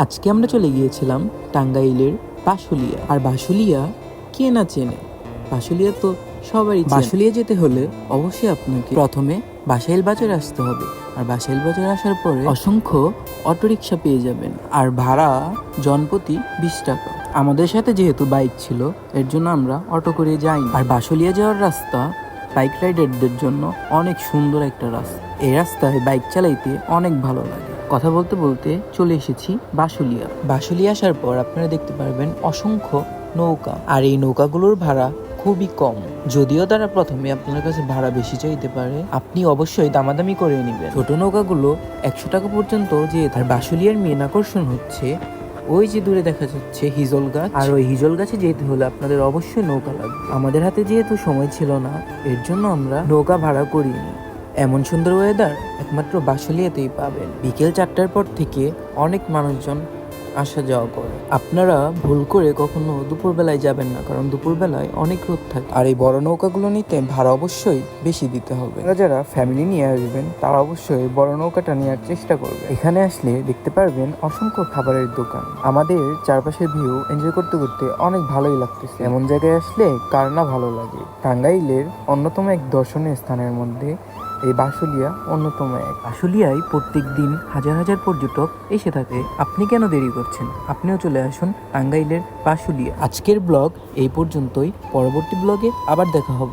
আজকে আমরা চলে গিয়েছিলাম টাঙ্গাইলের বাঁশুলিয়া। আর বাঁশুলিয়া কে না চেনে? বাঁশুলিয়া তো সবারই চেনে। বাঁশুলিয়া যেতে হলে অবশ্যই আপনাকে প্রথমে বাসাইল বাজারে আসতে হবে। আর বাসাইল বাজারে আসার পরে অসংখ্য অটোরিকশা পেয়ে যাবেন, আর ভাড়া জনপ্রতি 20 টাকা। আমাদের সাথে যেহেতু বাইক ছিল, এর জন্য আমরা অটো করে যাই। আর বাঁশুলিয়া যাওয়ার রাস্তা বাইক রাইডারদের জন্য অনেক সুন্দর একটা রাস্তা। এই রাস্তায় বাইক চালাইতে অনেক ভালো লাগে। কথা বলতে বলতে চলে এসেছি বাঁশুলিয়া। বাঁশুলিয়া আসার পর আপনারা দেখতে পারবেন অসংখ্য নৌকা, আর এই নৌকাগুলোর ভাড়া খুবই কম। যদিও তারা প্রথমে আপনার কাছে ভাড়া বেশি চাইতে পারে, আপনি অবশ্যই দামাদামি করে নেবেন। ছোট নৌকাগুলো 100 টাকা পর্যন্ত যেয়ে। আর বাঁশুলিয়ার মেন আকর্ষণ হচ্ছে ওই যে দূরে দেখা যাচ্ছে হিজল গাছ। আর ওই হিজল গাছে যেতে হলে আপনাদের অবশ্যই নৌকা লাগবে। আমাদের হাতে যেহেতু সময় ছিল না, এর জন্য আমরা নৌকা ভাড়া করিনি। এমন সুন্দর ওয়েদার একমাত্র বাঁশুলিয়াতেই পাবেন। বিকেল 4টার পর থেকে অনেক মানুষজন আসা যাওয়া করে। আপনারা ভুল করে কখনো দুপুরবেলায় যাবেন না, কারণ দুপুরবেলায় অনেক রোদ থাকে। আর এই বড় নৌকাগুলো নিতে ভাড়া অবশ্যই বেশি দিতে হবে। যারা ফ্যামিলি নিয়ে আসবেন তারা অবশ্যই বড় নৌকাটা নেওয়ার চেষ্টা করবে। এখানে আসলে দেখতে পারবেন অসংখ্য খাবারের দোকান। আমাদের চারপাশের ভিউ এনজয় করতে করতে অনেক ভালোই লাগতেছে। এমন জায়গায় আসলে কার না ভালো লাগে। টাঙ্গাইলের অন্যতম এক দর্শনীয় স্থানের মধ্যে এই বাঁশুলিয়া অন্যতম এক। বাঁশুলিয়ায় প্রত্যেক দিন হাজার হাজার পর্যটক এসে থাকে। আপনি কেন দেরি করছেন? আপনিও চলে আসুন টাঙ্গাইলের বাঁশুলিয়া। আজকের ব্লগ এই পর্যন্তই। পরবর্তী ব্লগে আবার দেখা হবে।